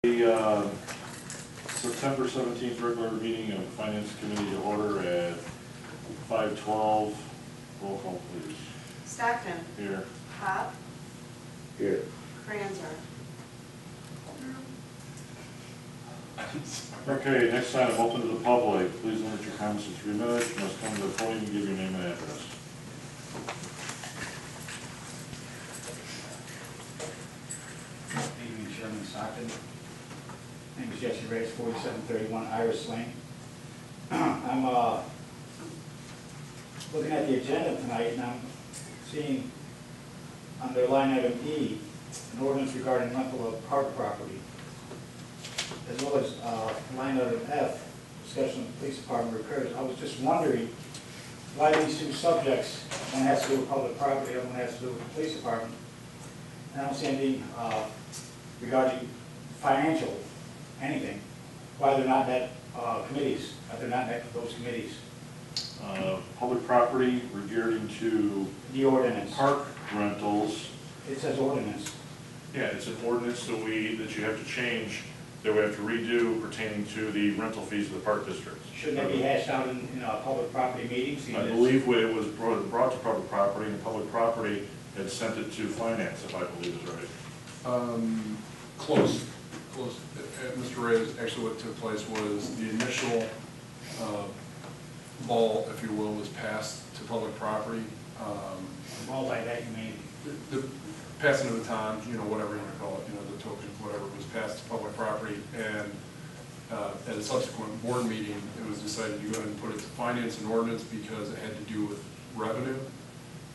The September 17th regular meeting of Finance Committee to order at 5:12. Roll call, please. Stockton. Here. Pop. Here. Franzer. Okay, next item, open to the public. Please limit your comments to 3 minutes. You must come to the podium and give your name and address. Evening, Chairman Stockton. Name is Jesse Reyes, 4731 Iris Lane. I'm looking at the agenda tonight, and I'm seeing under line item E, an ordinance regarding rental of park property, as well as line item F, discussion of police department repairs. I was just wondering why these two subjects, one has to do with public property, the other one has to do with the police department. And I don't see anything regarding financial, anything, why they're not net committees, why they're not net those committees. Public property regarding to The ordinance. park rentals. It says ordinance. Yeah, it's an ordinance that you have to change, that we have to redo pertaining to the rental fees of the park district. Shouldn't that be hashed out in public property meetings? I believe it was brought to public property, and public property had sent it to finance, if I believe is right. Close. Mr. Reyes, actually what took place was the initial ball, if you will, was passed to public property. All by that you mean? The passing of the time, whatever you want to call it, the token, whatever, was passed to public property, and at a subsequent board meeting, it was decided to go ahead and put it to finance and ordinance because it had to do with revenue,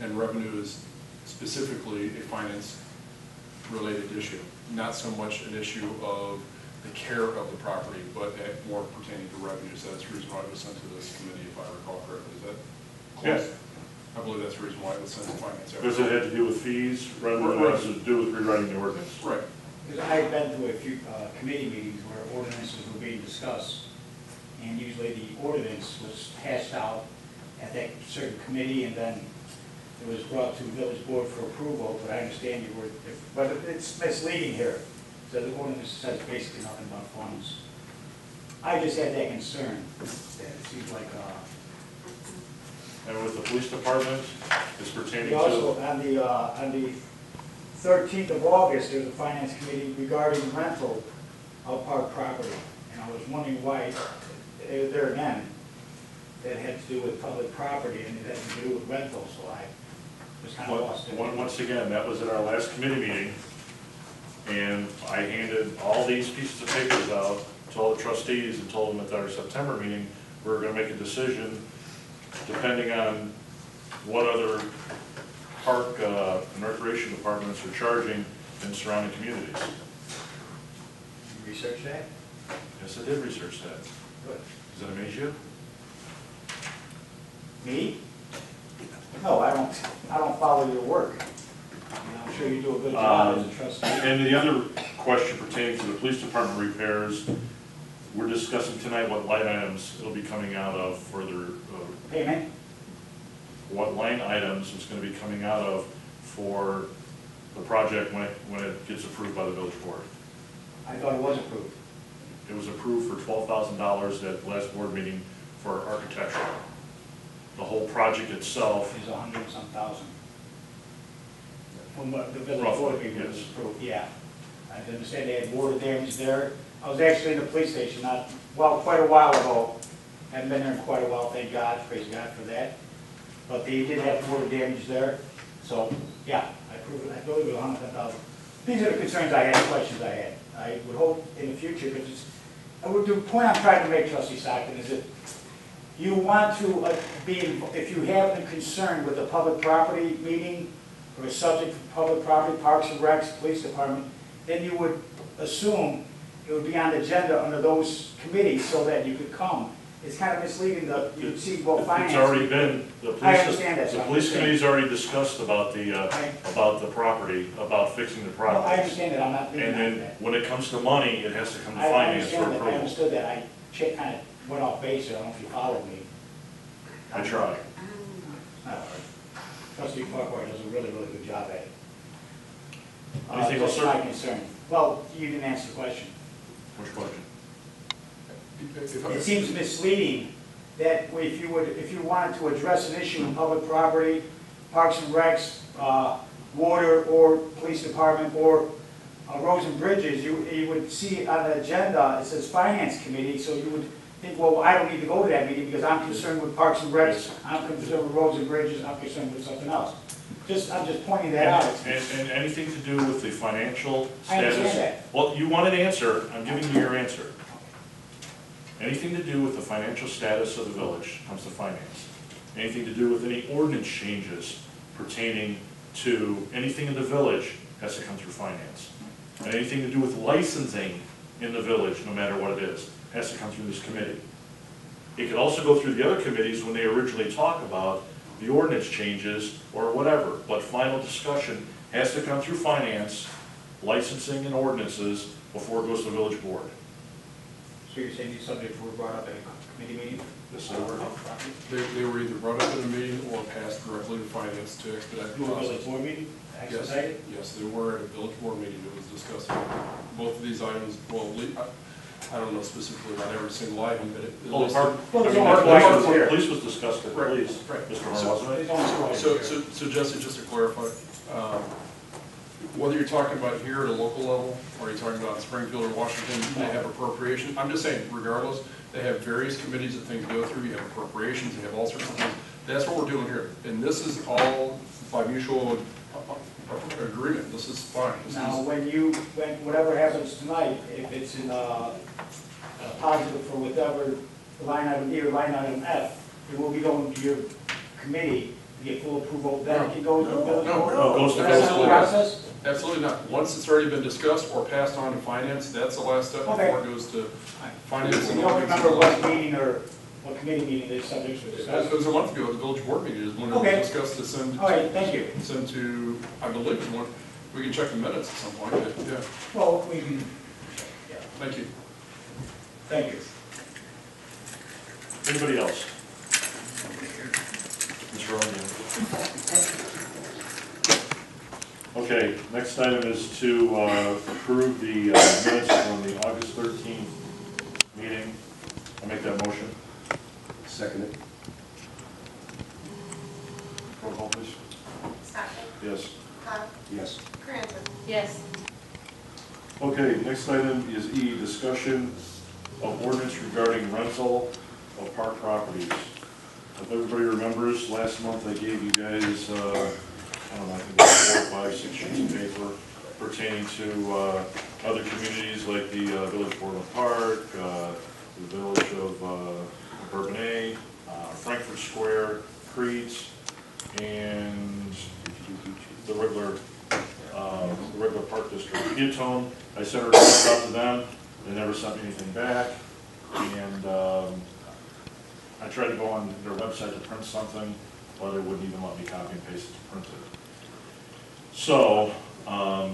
and revenue is specifically a finance-related issue, not so much an issue of the care of the property, but more pertaining to revenue. So that's the reason why it was sent to this committee, if I recall correctly. Is that close? Yes. I believe that's the reason why it was sent to finance. Because it had to do with fees rather than it has to do with rewriting the ordinance. Right. Because I've been to a few committee meetings where ordinances were being discussed, and usually the ordinance was hashed out at that certain committee, and then it was brought to village board for approval, but I understand you were, but it's misleading here. So the ordinance says basically nothing about funds. I just had that concern, that it seems like, And with the police department, it's pertaining to... also, on the 13th of August, there's a finance committee regarding rental of park property. And I was wondering why, there again, that had to do with public property and it had to do with rental, so I was kind of lost. Once again, that was at our last committee meeting, and I handed all these pieces of papers out to all the trustees and told them at our September meeting, we were going to make a decision depending on what other park and recreation departments are charging in surrounding communities. You research that? Yes, I did research that. Good. Does that amaze you? Me? No, I don't follow your work. I'm sure you do a good job as a trustee. And the other question pertaining to the police department repairs, we're discussing tonight what line items it'll be coming out of for their Payment? what line items it's going to be coming out of for the project when it gets approved by the village board. I thought it was approved. It was approved for $12,000 at the last board meeting for architectural. The whole project itself. Is 100-some thousand. From what the village Roughly, board people was yes. approved, yeah. I understand they had water damage there. I was actually in the police station quite a while ago. Haven't been there in quite a while, thank God, praise God for that. But they did have water damage there, so, yeah, I proved it. I believe it was 110,000. These are the concerns I had, questions I had. I would hope in the future, because the point I'm trying to make, Trustee Stockton, is that you want to if you have a concern with the public property meeting, or a subject for public property, parks and recs, police department, then you would assume it would be on the agenda under those committees so that you could come. It's kind of misleading that you see what finance. It's already been, the I understand that. the police committee's already discussed about the property, about fixing the Well, I property. understand that, I'm not leaving And then that. when it comes to money, it has to come to I finance for understand that, I approval. understood that, I kind of went off base there, I don't know if you followed me. I tried. Trustee Farquhar does a really, really good job at it. Anything else, That's sir? my concern. Well, you didn't answer the question. Which question? It seems misleading that if you wanted to address an issue in public property, parks and recs, water, or police department, or roads and bridges, you would see on the agenda, it says finance committee, so you would think, well, I don't need to go to that meeting because I'm concerned with parks and recs, I'm concerned with roads and bridges, I'm concerned with something else. I'm just pointing that out. And anything to do with the financial I understand status? that. Well, you want an answer, I'm giving you your answer. Anything to do with the financial status of the village comes to finance. Anything to do with any ordinance changes pertaining to anything in the village has to come through finance. And anything to do with licensing in the village, no matter what it is, has to come through this committee. It could also go through the other committees when they originally talk about the ordinance changes or whatever, but final discussion has to come through finance, licensing and ordinances before it goes to the village board. So you're saying these subjects were brought up at a committee meeting? Yes, they were. They were either brought up in a meeting or passed directly to finance to expedite the You were at process. a board meeting? Yes, Expedited? yes, they were at a village board meeting that was discussing both of these items. Well, I don't know specifically about every single item, but it. Well, the park, Well, I there's mean, no the park park license here. police was discussed at the Right, police, right. Mr. Moore, So- wasn't it? There's only two So Jesse, just to clarify, whether you're talking about here at a local level, or you're talking about Springfield or Washington, they have appropriation. I'm just saying, regardless, they have various committees that things go through, you have appropriations, you have all sorts of things. That's what we're doing here, and this is all by mutual agreement, this is fine. This Now, is- when whatever happens tonight, if it's in a positive for whatever line item E or line item F, it will be going to your committee to get full approval, then it can go to the village No, board? no, it goes to That's village the board. process? Absolutely not. Once it's already been discussed or passed on to finance, that's the last step Okay. before it goes to finance. You don't remember what meeting or what committee meeting these subjects were discussed? It was a month ago, at the village board meeting, is when it Okay. was discussed to send. All right, thank you. Send to, I believe, it's one, we can check the minutes at some point, but yeah, Well, we can, yeah, thank you. thank you. Anybody else? Mr. O'Neill. Okay, next item is to approve the minutes from the August 13th meeting. I'll make that motion. Second it. Roll call, please. Stockton. Yes. Huck. Yes. Franzen. Yes. Okay, next item is E, discussion of ordinance regarding rental of park properties. If everybody remembers, last month I gave you guys, I don't know, I think it was 4, 5, 6 sheets of paper pertaining to other communities like the Village Board of Park, the Village of Bourbonnais, Frankfurt Square, Creeds, and the regular park district. Peatone, I sent a request out to them, they never sent me anything back, and I tried to go on their website to print something, but it wouldn't even let me copy and paste it to print it. So, I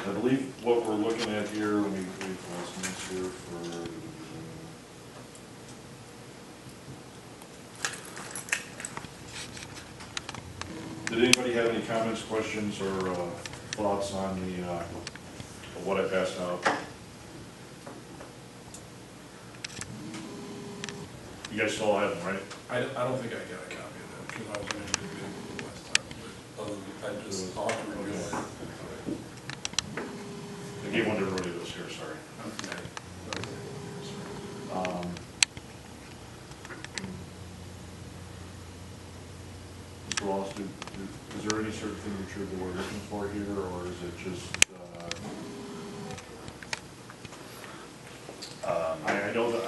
believe what we're looking at here, let me read the last minutes here for. Did anybody have any comments, questions, or thoughts on the, what I passed out? You guys still have them, right? I don't think I got a copy of that, because I was going to do it last time, but other than, I just thought to review it. I gave one to everybody that was here, sorry. Okay. Mr. Wallace, is there any certain thing that we're looking for here, or is it just, I know that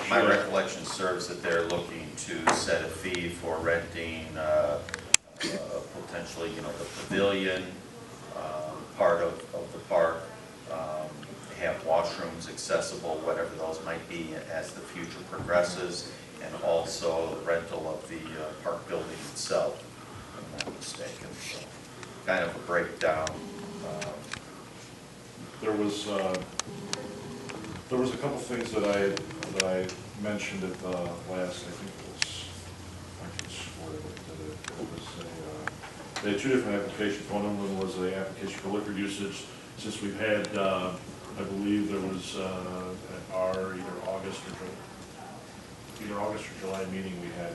My recollection serves that they're looking to set a fee for renting potentially, the pavilion, part of the park, have washrooms accessible, whatever those might be as the future progresses, and also the rental of the park building itself, if I'm not mistaken. So, kind of a breakdown. there was a couple things that I mentioned at the last, I think it was, I can swear it was they had two different applications. One of them was an application for liquor usage. Since we've had I believe there was, at our either August or July meeting, we had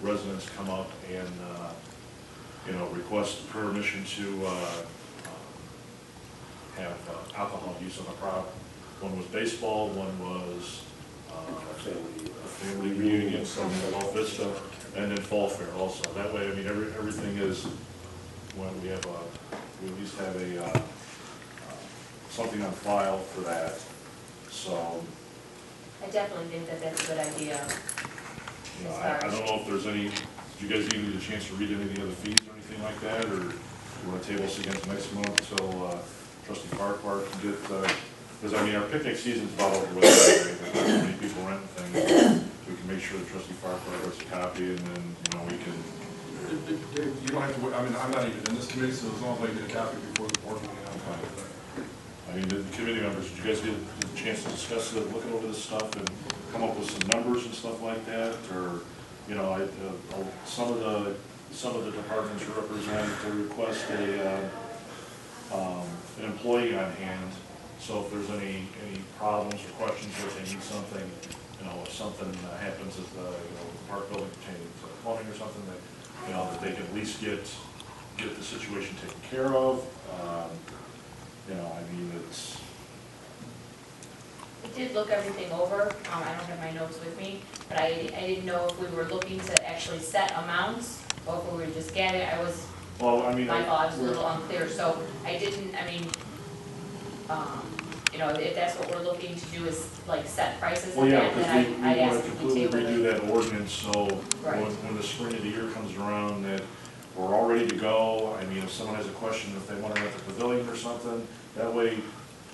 residents come up and, request permission to have alcohol use on the prop. One was baseball, one was a family reunion from Walt Vista, and then Fall Fair also. That way, I mean, everything is, when we have we at least have a, something on file for that, so. I definitely think that that's a good idea. I don't know if there's any, did you guys even get a chance to read any of the other fees or anything like that, or do you want to table this against next month until trustee Farquhar can get, because I mean, our picnic season's about over with, there's not so many people renting things. We can make sure that trustee Farquhar gets a copy, and then, we can. You don't have to, I mean, I'm not even in this committee, so as long as I get a copy before the board meeting, I'm fine with that. I mean, the committee members, did you guys get a chance to discuss it, looking over this stuff and come up with some numbers and stuff like that? Or, some of the departments represent to request an employee on hand. So if there's any problems or questions, or if they need something, if something happens at the, park building pertaining to plumbing or something, that they can at least get the situation taken care of. I mean, it's. I did look everything over, I don't have my notes with me, but I didn't know if we were looking to actually set amounts, or if we were just getting, Well, I mean, my thought was a little unclear, so I didn't, if that's what we're looking to do is like set prices well, on yeah, that, because then I'd we want ask to if we completely table redo it. that ordinance, so Right. when the spring of the year comes around, that we're all ready to go. I mean, if someone has a question, if they want to rent the pavilion or something, that way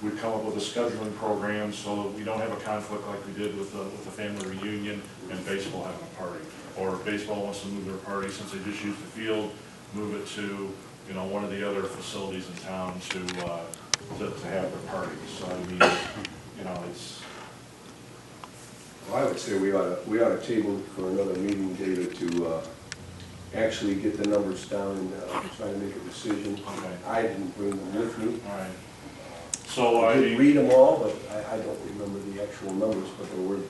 we come up with a scheduling program so that we don't have a conflict like we did with the family reunion and baseball having a party. Or if baseball wants to move their party, since they just used the field, move it to, one of the other facilities in town to have their party. So, I mean, it's. Well, I would say we ought to table it for another meeting, David, to actually get the numbers down and try to make a decision. Okay. I didn't bring them with me. All right. So I did read them all, but I don't remember the actual numbers, but they were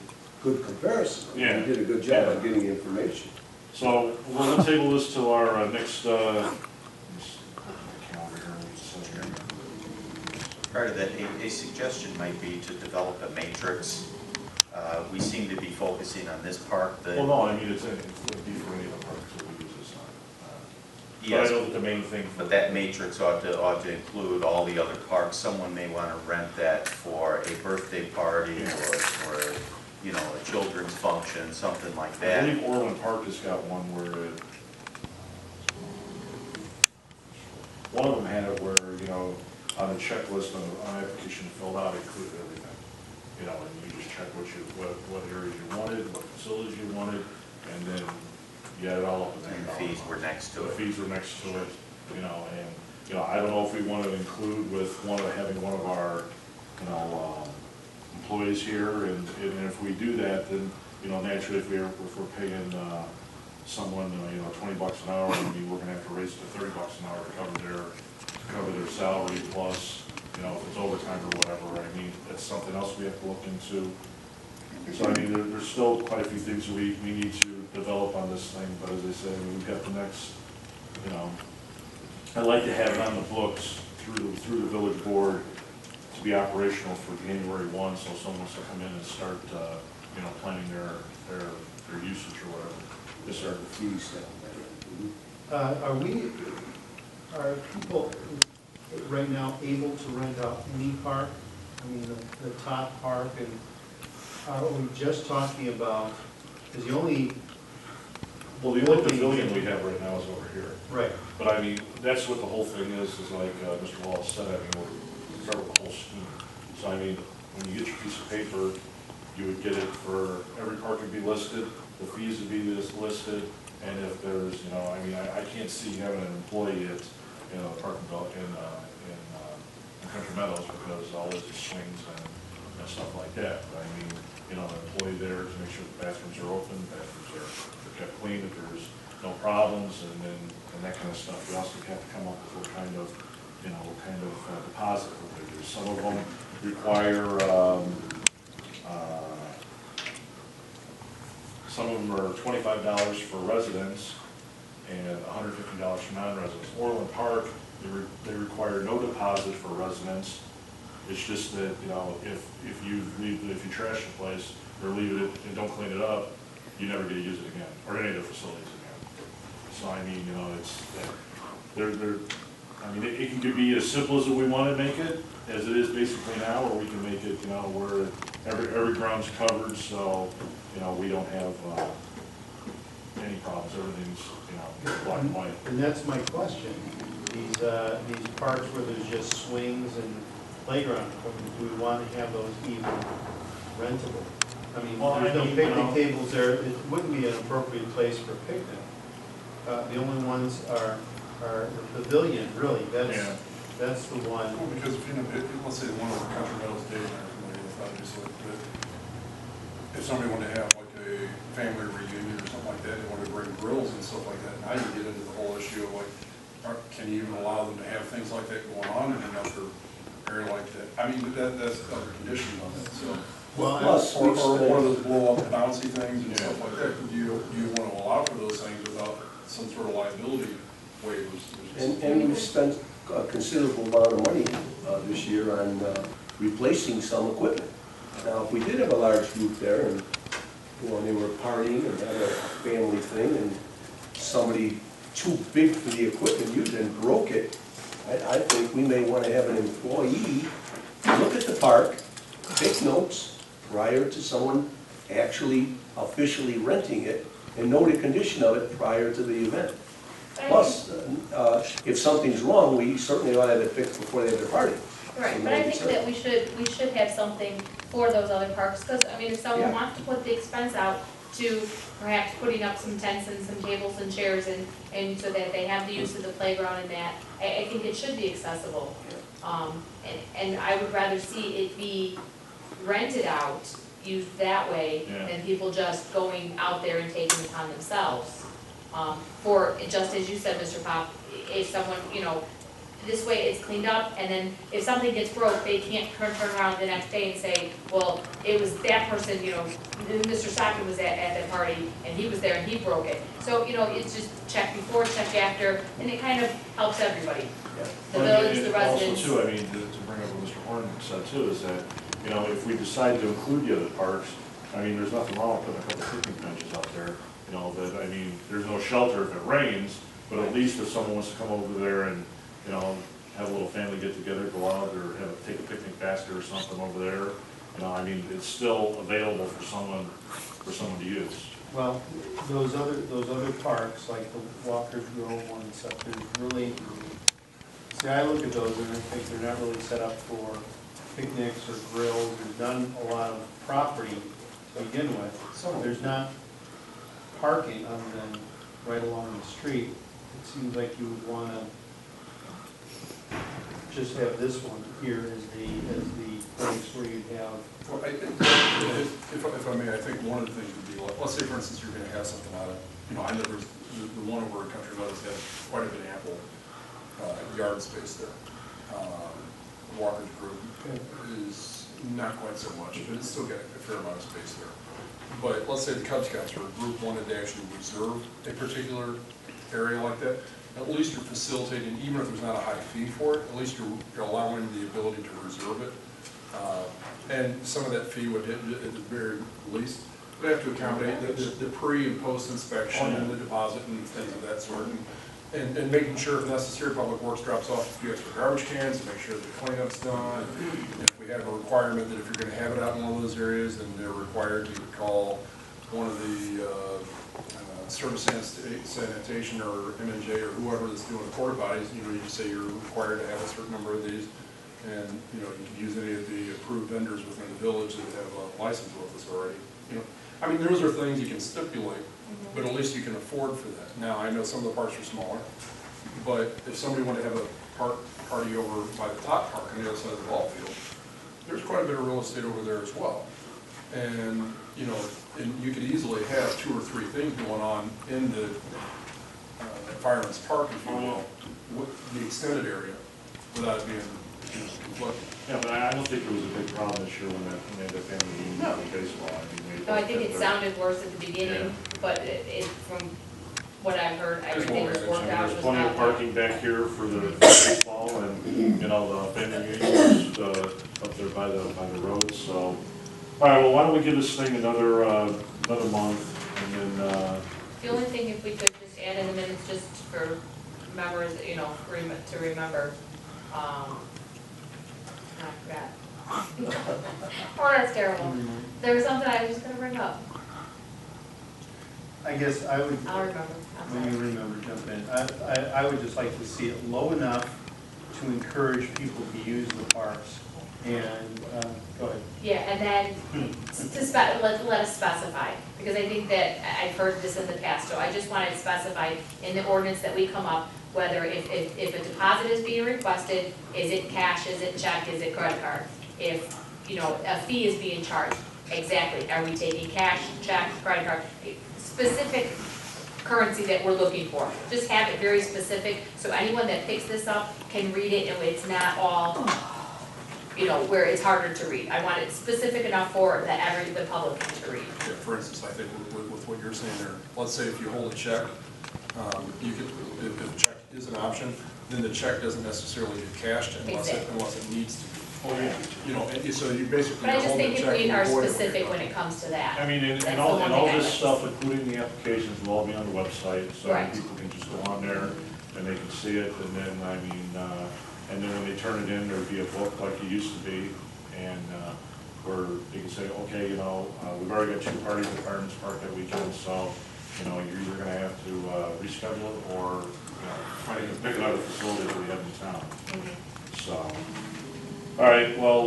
good comparisons. Yeah. You did a good job of getting the information. So we're gonna table this to our next, Part of that, a suggestion might be to develop a matrix. We seem to be focusing on this park, well, no, I mean, it's would be for any of the parks that we use this on. But I yes, know that the main thing. but that matrix ought to include all the other parks. Someone may want to rent that for a birthday party or a children's function, something like I that. believe Orland Park has got one where one of them had it where, on a checklist, on an application filled out, it included everything. And you just check what areas you wanted, what facilities you wanted, and then you add it all up. And the fees were next to The it. fees were next to it, and, I don't know if we want to include with having one of our, employees here, and if we do that, then, naturally, if we're paying, someone, $20 an hour, I mean, we're gonna have to raise it to $30 an hour to cover their salary, plus, if it's overtime or whatever. I mean, that's something else we have to look into. So, I mean, there's still quite a few things we need to develop on this thing, but as I said, we've got the next, I'd like to have it on the books through the village board to be operational for January 1, so someone wants to come in and start, planning their usage or whatever. Yes, sir. The fees down Are people right now able to rent out any park? I mean, the top park, and are we just talking about, because the only. Well, the only pavilion we have right now is over here. Right. But I mean, that's what the whole thing is like Mr. Wallace said, I mean, we'll start with the whole scheme. So I mean, when you get your piece of paper, you would get it for, every park would be listed, the fees would be listed, and if there's, I can't see having an employee at, parking lot in Country Meadows, because all this is swings and stuff like that. But I mean, an employee there to make sure the bathrooms are open, bathrooms are kept clean, if there's no problems, and that kind of stuff. We also have to come up with what kind of you know, what kind of deposit we're gonna do. Some of them require, some of them are $25 for residents and $150 for non-residents. Orland Park, they require no deposit for residents. It's just that, you know, if you trash the place or leave it and don't clean it up, you never get to use it again, or any of their facilities again. So I mean, you know, I mean, it can be as simple as we want to make it, as it is basically now, or we can make it, you know, where every ground's covered, so, you know, we don't have any problems, everything's, you know, black and white. And that's my question. These parks where there's just swings and playground equipment, do we want to have those even rentable? I mean, Well, there's no I mean, picnic you know, tables there, it wouldn't be an appropriate place for picnic. The only ones are the pavilion, really, Yeah. that's the one. Well, because if, you know, let's say one of the Country Meadows Day, obviously, but if somebody wanted to have like a family reunion or something like that, they wanted to bring grills and stuff like that, now you get into the whole issue of like, can you even allow them to have things like that going on in another area like that? I mean, that's other conditions on it, so. Well, Plus, Or we've one of spent, those blow up bouncy things and Yeah. stuff like that, do you want to allow for those things without some sort of liability waivers? and we've spent a considerable amount of money this year on replacing some equipment. Now, if we did have a large group there and, you know, they were partying and had a family thing and somebody too big for the equipment used and broke it, I think we may want to have an employee look at the park, take notes prior to someone actually officially renting it, and know the condition of it prior to the event. Plus, if something's wrong, we certainly ought to have it fixed before they have their party. Right, but I think that we should have something for those other parks, because, I mean, if someone Yeah. wants to put the expense out to perhaps putting up some tents and some tables and chairs and so that they have the use of the playground and that, I think it should be accessible. And I would rather see it be rented out, used that way, Yeah. than people just going out there and taking it upon themselves. For, just as you said, Mr. Pop, if someone, you know, this way it's cleaned up, and then if something gets broke, they can't turn around the next day and say, well, it was that person, you know, Mr. Stockton was at that party, and he was there and he broke it. So, you know, it's just check before, check after, and it kind of helps everybody. The village, the residents. Also too, I mean, to bring up what Mr. Horn said too, is that, you know, if we decide to include the other parks, I mean, there's nothing wrong with putting a couple picnic benches out there. You know, that, I mean, there's no shelter if it rains, but at least if someone wants to come over there and, you know, have a little family get together, go out, or take a picnic basket or something over there, you know, I mean, it's still available for someone to use. Well, those other parks, like the Walker's Grove one and stuff, there's really, see, I look at those and I think they're not really set up for picnics or grills. There's not a lot of property to begin with. So there's not parking other than right along the street. It seems like you would want to just have this one here as the place where you have. Well, I think, if I may, I think one of the things would be, like, let's say for instance, you're gonna have something out of, you know, I know there's, the one over at Country Meadows has quite a bit of ample yard space there. Walker's Group is not quite so much, but it's still got a fair amount of space there. But let's say the Cub Scouts or a group wanted to actually reserve a particular area like that, at least you're facilitating, even if there's not a high fee for it, at least you're allowing the ability to reserve it. And some of that fee would hit, at the very least, would have to accommodate the pre and post inspection and the deposit and things of that sort. And making sure if necessary, Public Works drops off a few extra garbage cans to make sure that the cleanup's done. And if we have a requirement that if you're gonna have it out in one of those areas, then they're required to call one of the service sanitation or M&J or whoever that's doing the porta potties, you know, you say you're required to have a certain number of these. And, you know, you can use any of the approved vendors within the village that have a license with us already. You know, I mean, those are things you can stipulate, but at least you can afford for that. Now, I know some of the parks are smaller, but if somebody wanted to have a party over by the top park on the other side of the ball field, there's quite a bit of real estate over there as well. And, you know, and you could easily have 2 or 3 things going on in the Fireman's Park, if you will, with the extended area. without it being, you know, conflicting. Yeah, but I don't think it was a big problem this year when they had the family union with baseball. I mean, they No, I both think kept it their- sounded worse at the beginning, but from what I've heard, everything was I worked mean, out. there's was plenty of not- parking back here for the baseball and, you know, the family union is, up there by the road, so. All right, well, why don't we give this thing another month and then, The only thing, if we could just add in the minutes, just for members, you know, to remember, I forgot. Oh, that's terrible. There was something I was just gonna bring up. I guess I would, I'll remember. I'm when you sorry. remember, jump in. I would just like to see it low enough to encourage people to use the parks. And, go ahead. Yeah, and then let us specify, because I think that I've heard this in the past, so I just want to specify in the ordinance that we come up, whether if a deposit is being requested, is it cash, is it check, is it credit card? If, you know, a fee is being charged, exactly, are we taking cash, check, credit card? Specific currency that we're looking for. Just have it very specific, so anyone that picks this up can read it, and it's not all, you know, where it's harder to read. I want it specific enough for that the public can read. Yeah, for instance, I think with what you're saying there, let's say if you hold a check, you could, if a check is an option, then the check doesn't necessarily get cashed unless it needs to be. oh, yeah. You know, and so you basically But I hold just the think check. if we and are avoid it specific you're when it comes to that. I mean, That's and the all, one and thing all I this like. stuff, including the applications, will all be on the website, so Right. people can just go on there and they can see it, and then, I mean, and then when they turn it in, there'd be a book like it used to be, and, where they can say, okay, you know, we've already got 2 parties at Fireman's Park that weekend, so, you know, you're either gonna have to, reschedule it, or, you know, pick another facility that we have in town, so. All right, well,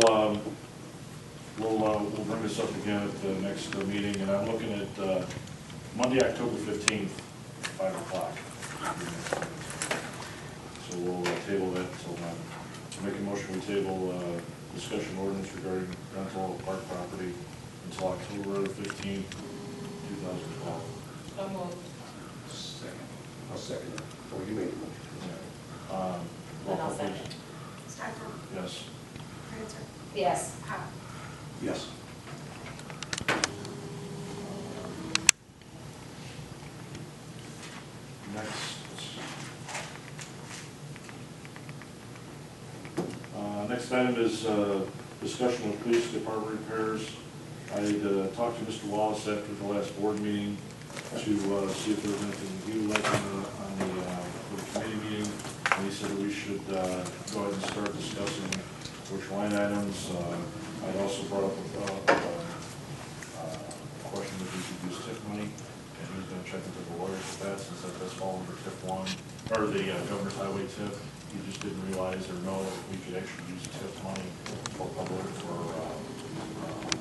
we'll bring this up again at the next meeting, and I'm looking at Monday, October 15th, 5 o'clock. So we'll table that until then. Make a motion, we table discussion ordinance regarding rental of park property until October 15th, 2012. So moved. Second. I'll second that. Oh, you made the motion. Roll And call, I'll please. second. Stockton. Yes. Prancer. Yes. Pop. Yes. Next item is discussion of police department repairs. I talked to Mr. Wallace after the last board meeting to see if there was anything he would like on the committee meeting. And he said that we should go ahead and start discussing which line items. I also brought up a question if we should use TIF money, and he was gonna check into the lawyers with that, since that does fall under TIF 1, or the governor's highway TIF. He just didn't realize or know if we could actually use TIF money for public, for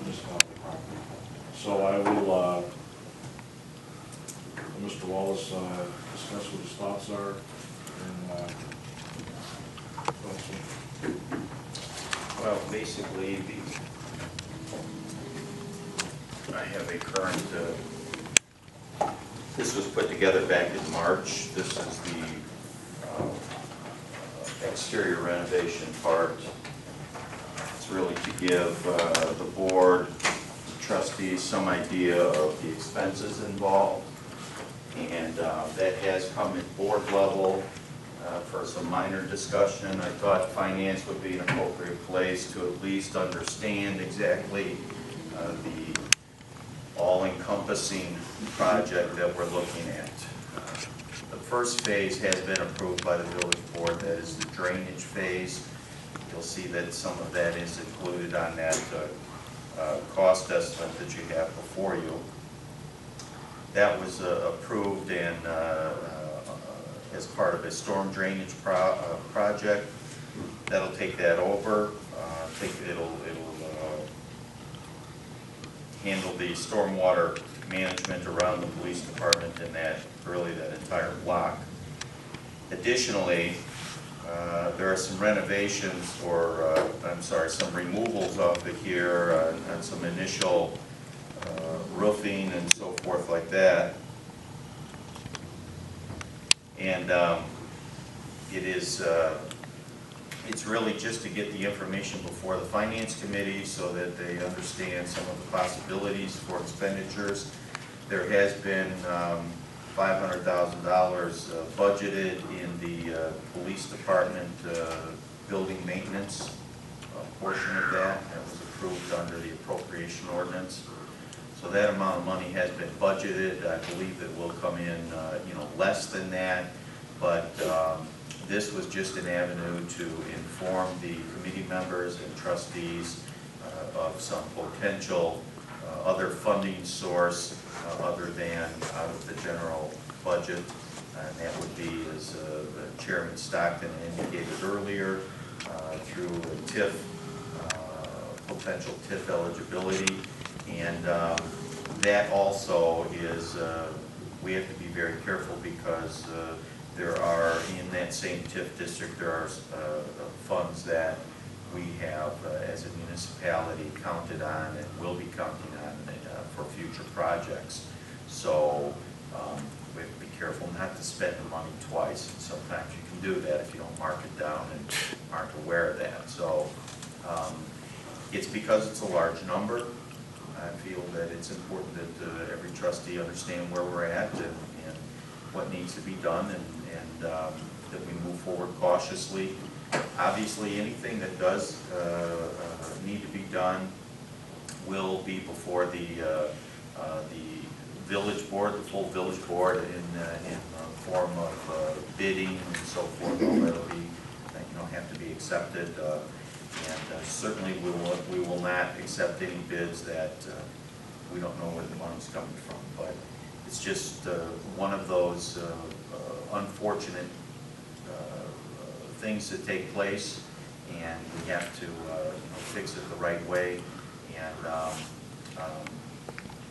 municipality property. So I will, Mr. Wallace, discuss what his thoughts are, and, Well, basically, I have a current, this was put together back in March. This is the exterior renovation part. It's really to give the board, trustees, some idea of the expenses involved. And that has come at board level for some minor discussion. I thought finance would be an appropriate place to at least understand exactly the all-encompassing project that we're looking at. The first phase has been approved by the village board, that is the drainage phase. You'll see that some of that is included on that cost estimate that you have before you. That was approved and as part of a storm drainage project. That'll take that over. It'll handle the stormwater management around the police department and that entire block. Additionally, there are some renovations or, some removals off of here and some initial roofing and so forth like that. And it is It's really just to get the information before the finance committee so that they understand some of the possibilities for expenditures. There has been $500,000 budgeted in the police department building maintenance portion of that. That was approved under the appropriation ordinance. So that amount of money has been budgeted. I believe it will come in, less than that, but this was just an avenue to inform the committee members and trustees of some potential other funding source other than out of the general budget. And that would be, as Chairman Stockton indicated earlier, through a TIF, potential TIF eligibility. And that also is, we have to be very careful because there are, in that same TIF district, there are funds that we have as a municipality counted on and will be counting on for future projects. So we have to be careful not to spend the money twice. Sometimes you can do that if you don't mark it down and aren't aware of that. So it's because it's a large number. I feel that it's important that every trustee understand where we're at and what needs to be done, and that we move forward cautiously. Obviously, anything that does need to be done will be before the village board, the full village board, in form of bidding and so forth. All that'll be, have to be accepted. And certainly we will not accept any bids that we don't know where the money's coming from. But it's just one of those unfortunate things that take place, and we have to fix it the right way. And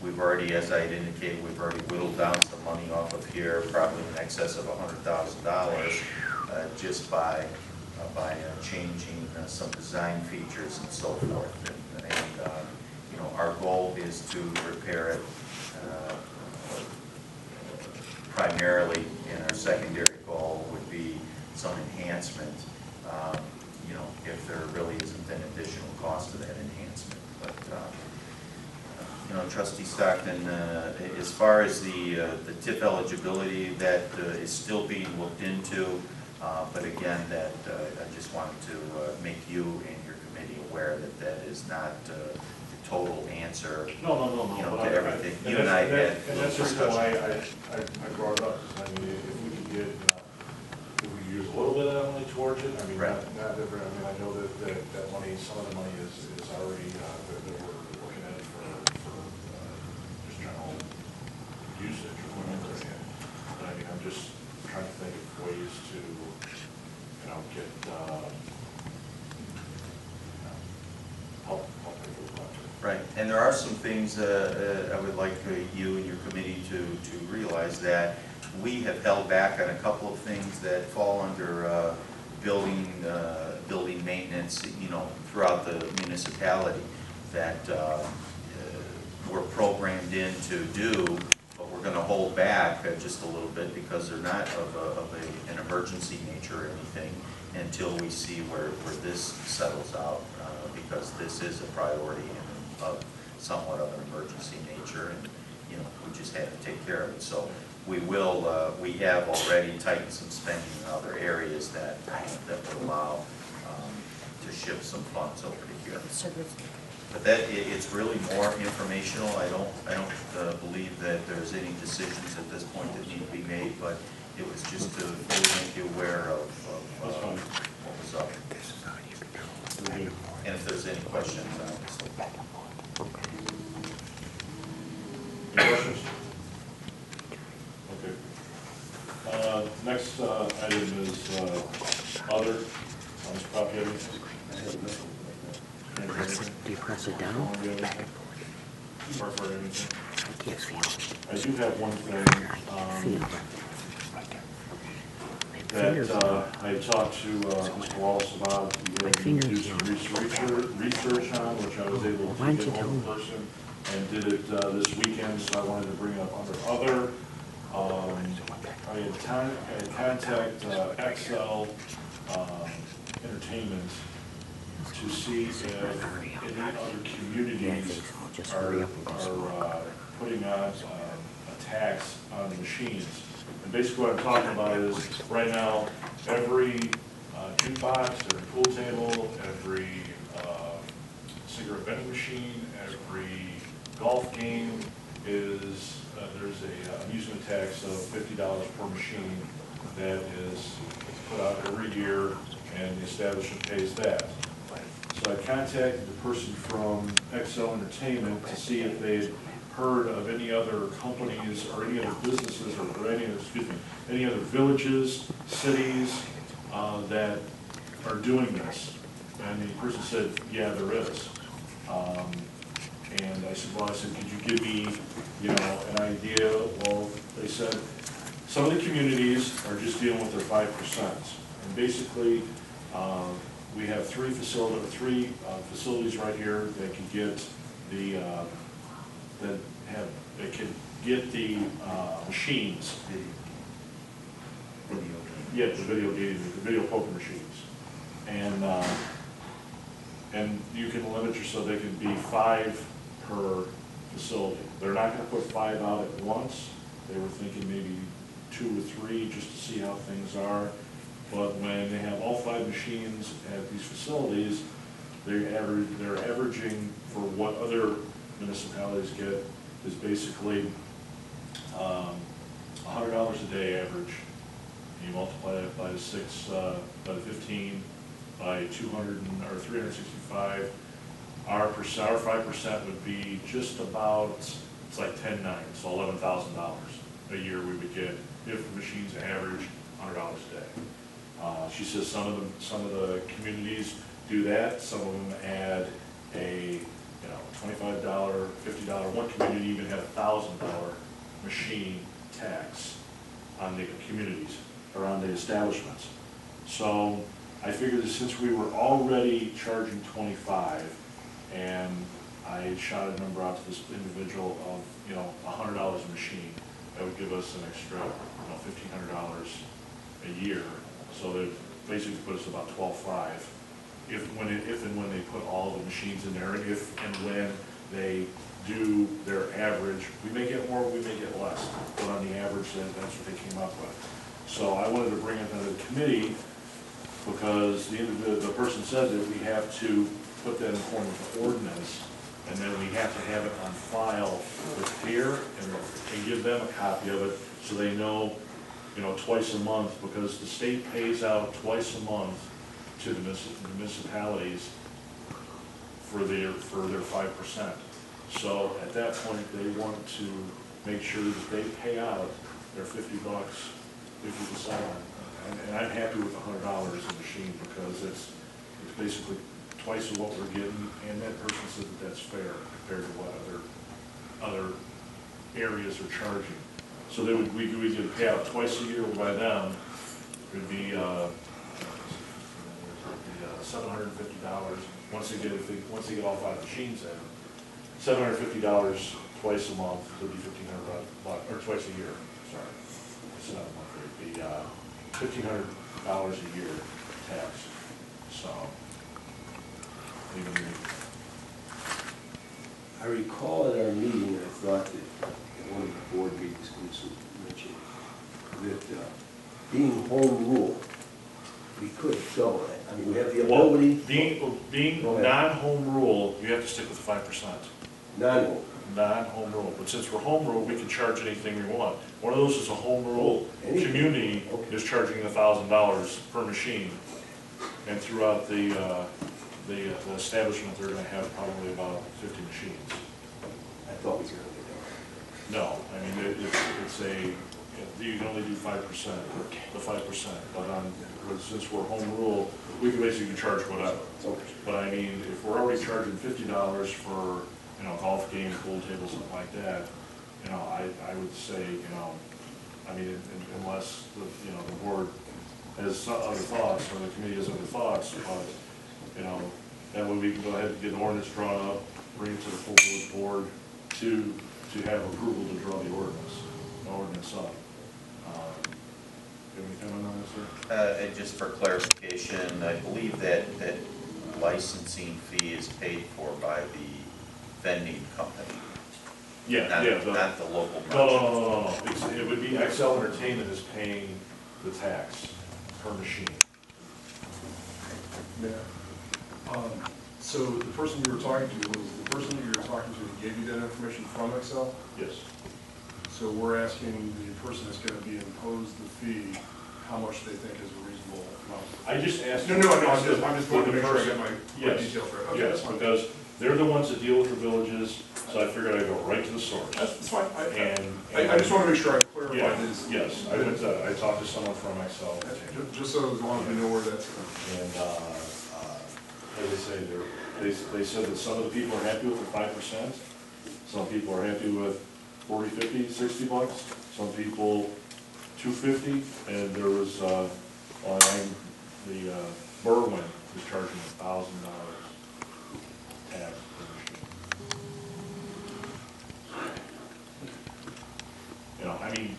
we've already, as I had indicated, we've already whittled down some money off of here, probably in excess of $100,000, just by changing some design features and so forth. And our goal is to repair it primarily, and our secondary goal would be some enhancement, if there really isn't an additional cost to that enhancement. But Trustee Stockton, as far as the TIF eligibility, that is still being looked into. But again, that I just wanted to make you and your committee aware that that is not the total answer. No. To everything. You and I had. And that's the reason why I brought it up. I mean, if we could get, if we use a little bit of that money towards it, I mean, right. not every, I mean, I know that money, some of the money is already, that we're looking at it for just general usage or whatever. But I mean, I'm just trying to think of ways to, get, help people out there. Right, and there are some things I would like you and your committee to realize, that we have held back on a couple of things that fall under building maintenance, throughout the municipality, that we're programmed in to do, but we're going to hold back just a little bit because they're not of an emergency nature or anything until we see where this settles out, because this is a priority and of somewhat of an emergency nature, and we just have to take care of it. So we will, we have already tightened some spending in other areas that would allow to shift some funds over to here. But it's really more informational. I don't believe that there's any decisions at this point that need to be made, but it was just to really make you aware of what was up. And if there's any questions, obviously. Any questions? Okay. Next item is other. On this copy, anything? Do you press it down? I can't feel. I do have one thing that I talked to Mr. Wallace about. He had to do some research on, which I was able to get one person and did it this weekend, so I wanted to bring it up under other. I had contact Excel entertainment to see if any other communities are putting on a tax on the machines. And basically what I'm talking about is, right now, every jukebox, every pool table, every cigarette vending machine, every golf game is, there's a amusement tax of $50 per machine that is put out every year, and the establishment pays that. So I contacted the person from XL Entertainment to see if they'd heard of any other companies or any other businesses or any other villages, cities that are doing this. And the person said, yeah, there is. And I said, well, could you give me, an idea? Well, they said, some of the communities are just dealing with their 5%. And basically, we have three facilities right here that can get the, machines. Yeah, the video poker machines. And you can limit yourself, they can be 5 per facility. They're not gonna put 5 out at once. They were thinking maybe 2 or 3 just to see how things are. But when they have all 5 machines at these facilities, they're averaging, for what other municipalities get, is basically $100 a day average. You multiply that by the 15, by 200 or 365. Our 5% would be just about, it's like 10.9, so $11,000 a year we would get if the machines average $100 a day. She says some of the communities do that. Some of them add a $25, $50. One community even had a $1,000 machine tax on the communities or on the establishments. So I figured that since we were already charging 25, and I shot a number out to this individual of $100 a machine, that would give us an extra $1,500 a year. So that basically put us about $12,500 if and when they put all the machines in there, and if and when they do their average. We may get more, we may get less, but on the average, that's what they came up with. So I wanted to bring it to the committee because the person said that we have to put that in form of ordinance, and then we have to have it on file with here and give them a copy of it so they know, twice a month, because the state pays out twice a month to the municipalities for their 5%. So at that point, they want to make sure that they pay out their $50 if you decide on. And I'm happy with $100 a machine because it's basically twice of what we're getting, and that person said that that's fair compared to what other areas are charging. So we could pay out twice a year by them. It would be $750 once they get all 5 machines in. $750 twice a month would be $1,500, or twice a year. Sorry, it's not a month. It'd be $1,500 a year tax. So, I recall at our meeting, I thought that at one of the board meetings, Council mentioned that being home rule, we could double it. I mean, we have the ability. Being non-home rule, you have to stick with 5%. Non-home. Non-home rule, but since we're home rule, we can charge anything we want. One of those is a home rule community is charging $1,000 per machine, and throughout the establishment, they're going to have probably about 50 machines. I thought we were going to get that. No, I mean you can only do 5%, the 5%. But since we're home rule, we can basically charge whatever. But I mean, if we're already charging $50 for golf game, pool table, something like that, I would say, I mean, unless the board has other thoughts, or the committee has other thoughts, but, that way we can go ahead and get an ordinance drawn up, bring it to the full village board to have approval to draw the ordinance up. You have any comment on this, sir? And just for clarification, I believe that licensing fee is paid for by the vending company, Yeah, not, yeah. not the local merchant. No. It would be XL Entertainment is paying the tax per machine. Yeah. So the person you were talking to, was the person that you were talking to that gave you that information from Excel? Yes. So we're asking the person that's gonna be imposed the fee, how much they think is a reasonable amount? I just asked. No, I'm just wanting to make sure I get my Yes. details right. Okay, Yes, that's fine. because they're the ones that deal with the villages, so I figured I'd go right to the source. That's fine. And. I just wanna make sure I Yeah, clarify this. yes, I talked to someone from Excel. Just so as long as we know where that's going. And, as I say, they said that some of the people are happy with the 5%, some people are happy with 40, 50, 60 bucks, some people 250, and there was, the Berwyn was charging $1,000 tax per machine. You know, I mean,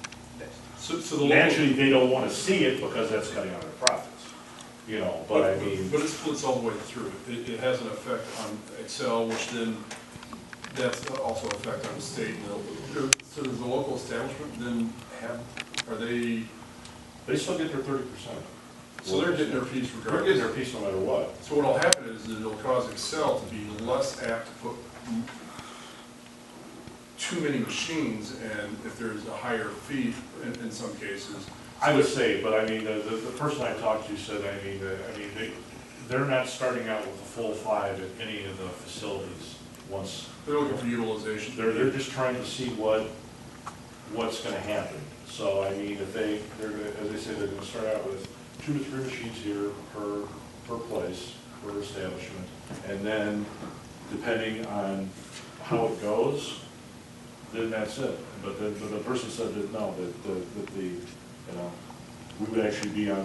So the local. naturally, they don't want to see it because that's cutting out their profits. You know, but I mean, But it splits all the way through. It has an effect on Excel, which then, that's also an effect on the state. So does the local establishment then are they, they still get their 30%. so they're getting their piece They're getting regardless? their piece no matter what. So what'll happen is that it'll cause Excel to be less apt to put too many machines, and if there's a higher fee in some cases. I would say, but I mean, the person I talked to said, they're not starting out with a full 5 at any of the facilities once. They're looking for utilization. They're just trying to see what's gonna happen. So, I mean, if they're gonna, as they say, they're gonna start out with 2 to 3 machines here per place, per establishment. And then, depending on how it goes, then that's it. But the person said that, no, that the, you know, we would actually be on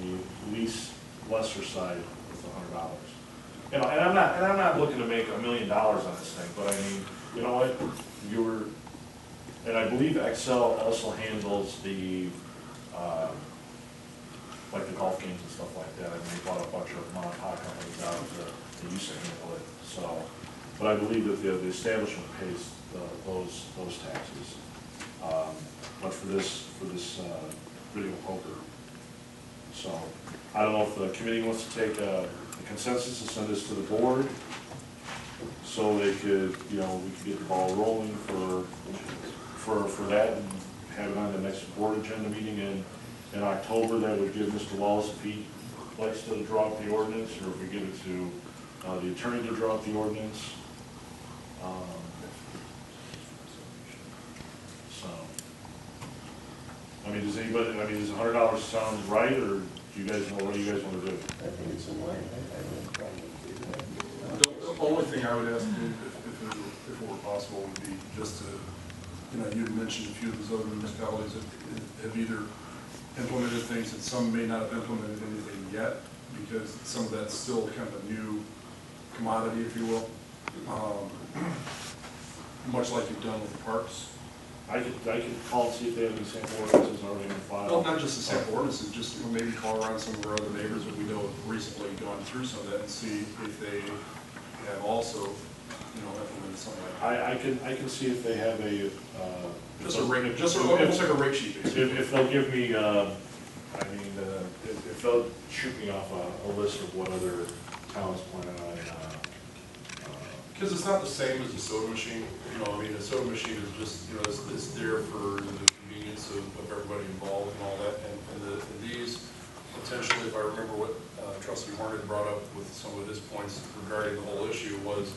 the least lesser side with $100. You know, and I'm not looking to make $1 million on this thing, but I mean, you know what, and I believe Excel also handles the, like the golf games and stuff like that. I mean, they bought a bunch of mom and pop companies out that used to handle it, so. But I believe that the establishment pays those taxes. But for this video poker. So, I don't know if the committee wants to take a consensus and send this to the board, so they could, you know, we could get the ball rolling for that and have it on the next board agenda meeting in October. That would give Mr. Wallace, if he likes to draw up the ordinance, or if we give it to the attorney to draw up the ordinance. So, I mean, does $100 sound right, or do you guys know, what do you guys want to do? I think it's in line. I don't have a problem with it. The only thing I would ask you, if it were possible, would be just to, you know, you had mentioned a few of those other municipalities that have either implemented things, and some may not have implemented anything yet, because some of that's still kind of a new commodity, if you will. Much like you've done with the parks. I could call and see if they have any sample ordinances already in file. Well, not just the sample ordinances, just, you know, maybe call around some of our other neighbors that we know have recently gone through some of that and see if they have also, you know, implemented something like that. I can see if they have a, Just almost like a rate sheet, basically. if they'll give me, if they'll shoot me off a list of what other towns plan on. Because it's not the same as a soda machine, you know, I mean, a soda machine is just, you know, it's there for the convenience of everybody involved and all that, and these, potentially, if I remember what Trustee Horn brought up with some of his points regarding the whole issue, was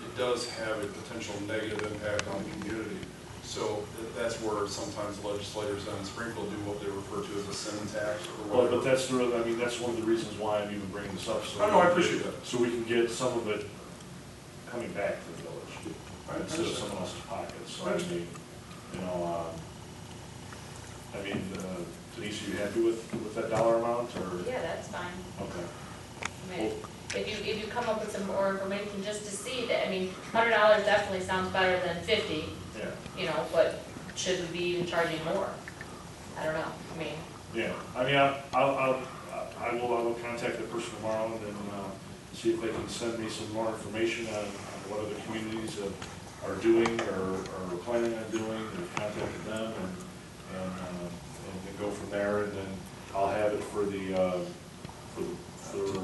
it does have a potential negative impact on the community. So that's where sometimes legislators on Springfield do what they refer to as a sin tax or Well, whatever. but that's one of the reasons why I'm even bringing this up. So I know, I appreciate that. So we can get some of it coming back to the village, I instead of understand. someone else's pockets. So I mean, you know, Denise, are you happy with that dollar amount, or? Yeah, that's fine. Okay. I mean, if you come up with some more information just to see that, I mean, $100 definitely sounds better than 50, Yeah. you know, but should we be even charging more? I don't know, I mean. Yeah, I I mean, I will contact the person tomorrow and then, see if they can send me some more information on what other communities are doing or planning on doing, and contacted them and then go from there, and then I'll have it for the, for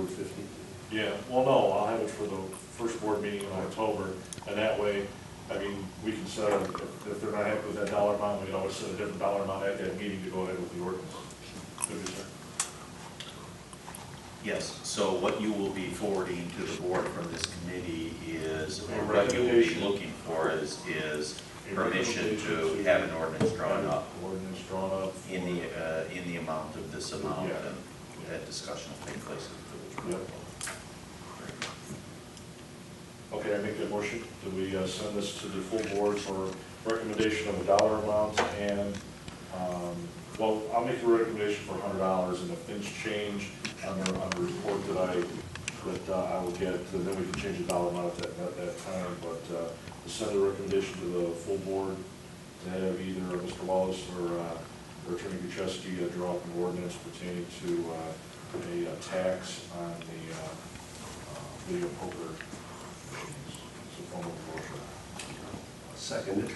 50. yeah, well, no, I'll have it for the first board meeting in October, and that way, I mean, we can set, if they're not happy with that dollar amount, we can always set a different dollar amount at that meeting to go ahead with the ordinance. Good, sir. Yes, so what you will be forwarding to the board from this committee is, A or what you will be recommendation. looking for is A permission recommendation to have an ordinance drawn up Ordinance drawn up. in the amount of this amount, Yeah. and that discussion will take place at the village board. Okay, I make that motion. Do we send this to the full board for recommendation of a dollar amount and, well, I'll make a recommendation for $100, and if things change on the report that I will get, then we can change the dollar amount at that time, but to send a recommendation to the full board to have either Mr. Wallace or Attorney Gucheski draw up an ordinance pertaining to a tax on the video poker. It's a form of motion. Seconded.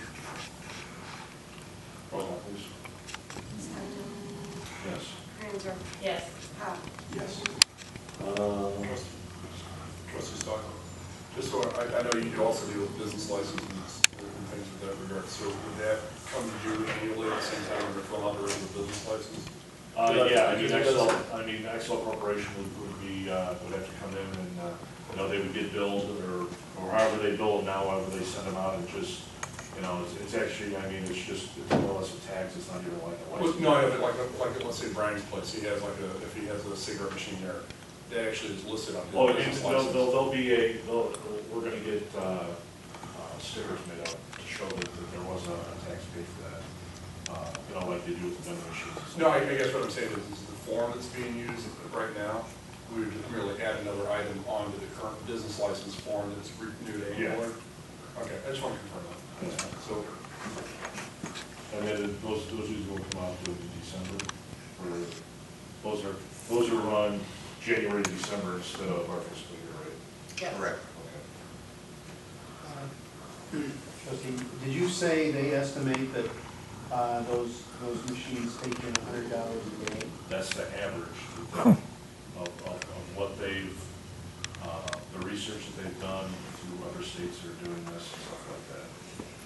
Roll call, please. Stockton. Yes. Franzer. Yes. Pop. Yes. Trustee Stockton, just so, I know you also deal with business licenses and things with that regard, so would that come to you annually at the same time when you're filling out the regular business license? Yeah, I mean, Excel Corporation would have to come in and, they would get billed or however they bill them now, however they send them out, and just, it's actually, I mean, it's more or less a tax, it's not even like a license. No, I know, like, let's say Brian's place, he has if he has a cigarette machine there, that actually is listed on his Oh, business license. we're gonna get, stickers made up to show that there was a tax paid for that, like they do with the vending machines. No, I guess what I'm saying is the form that's being used right now, we would just merely add another item onto the current business license form that's renewed annually? Okay, I just want to confirm that. So, And then those usually will come out in December, or those are run January to December instead of our fiscal year, right? Yes. Correct. Okay. Trustee, did you say they estimate that those machines take in $100 a day? That's the average of what they've, the research that they've done through other states that are doing this and stuff like that.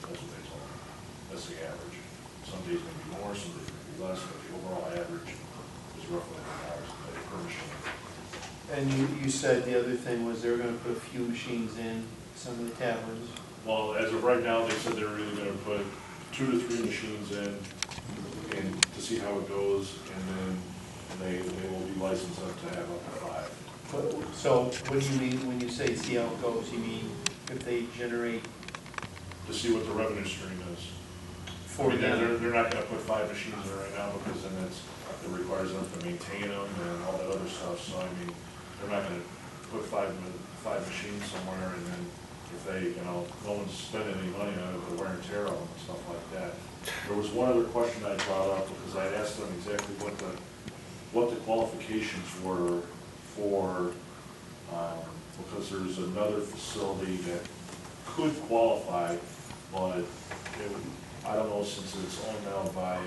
That's what they told me. That's the average. Some days may be more, some days may be less, but the overall average is roughly $100 a day per machine. And you said the other thing was they were gonna put a few machines in some of the taverns. Well, as of right now, they said they were either gonna put 2 to 3 machines in and to see how it goes, and then they will be licensed up to have up to 5. So what do you mean when you say see how it goes? You mean if they generate To see what the revenue stream is. for them? They're not gonna put 5 machines in right now, because then it requires them to maintain them and all that other stuff, so I mean, they're not gonna put five machines somewhere, and then if they, no one's spending any money on it, the wear and tear on them and stuff like that. There was one other question I brought up, because I asked them exactly what the qualifications were for, because there's another facility that could qualify, but I don't know, since it's owned now by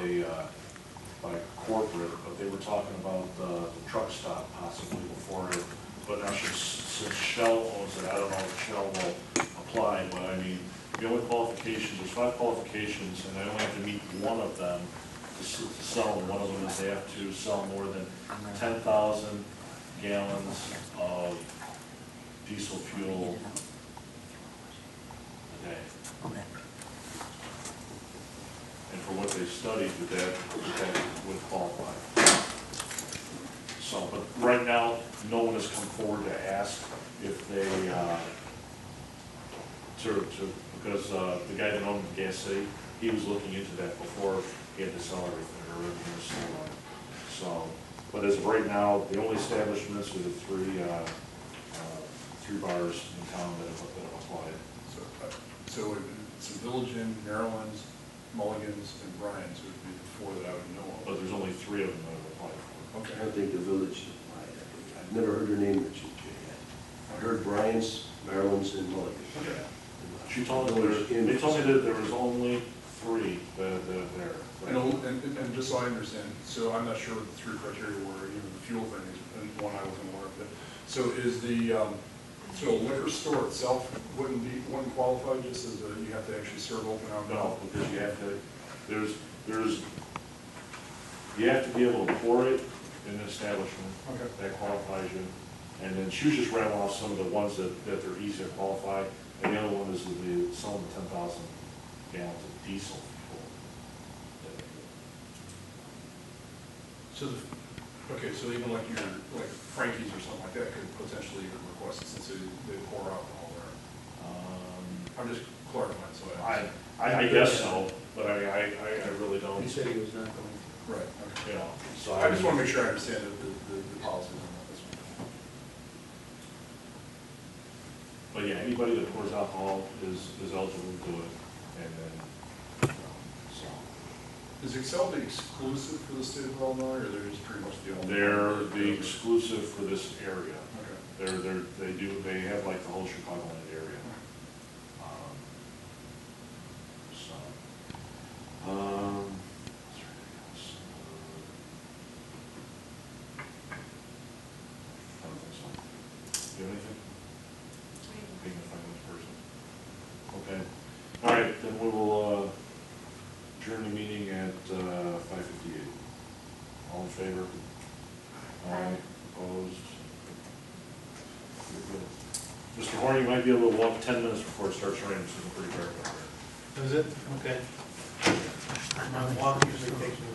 corporate, but they were talking about the truck stop possibly before it, but now since Shell owns it, I don't know if Shell will apply, but I mean, the only qualifications, there's 5 qualifications, and they only have to meet one of them to sell them. One of them is they have to sell more than 10,000 gallons of diesel fuel a day. Okay. And for what they studied, that would qualify. So, but right now, no one has come forward to ask if they, because the guy that owned Gas City, he was looking into that before he had to sell everything, or everything was sold. So, but as of right now, the only establishments are the 3 bars in town that have applied. So it's a Village Inn, Maryland's, Mulligan's, and Brian's would be the 4 that I would know of. But there's only 3 of them that have applied for. Okay. I don't think the village, I've never heard her name mentioned yet. I heard Brian's, Maryland's, and Mulligan's. Okay. She told me, they told me that there was only 3 that there. And just so I understand, so I'm not sure what the 3 criteria were, even the fuel thing is, and one I wasn't aware of. But so is the, so liquor store itself wouldn't qualify just as a, you have to actually serve open alcohol? No, because you have to, you have to be able to pour it in an establishment. Okay. That qualifies you. And then she was just rattling off some of the ones that are easy to qualify. And the other one is the selling 10,000 gallons of diesel fuel. So, okay, so even like like Frankie's or something like that could potentially request it since they pour alcohol there. I'm just clarifying, so I guess so, but I really don't. He said he was not going to. right, okay. You know, so I just want to make sure I understand the policies on this one. But yeah, anybody that pours alcohol is eligible to do it, and then, so. Is Excel the exclusive for the state of Illinois, or they're just pretty much the only? They're the exclusive for this area. Okay. They have like the whole Chicagoland area. So, I don't think so. Do you have anything? Being a finance person. Okay. All right, then we will adjourn the meeting at 5:58. All in favor? Aye. Opposed? Very good. Mr. Horn, you might be able to walk 10 minutes before it starts raining, so it's pretty dark out there. Is it? Okay. My walk usually takes me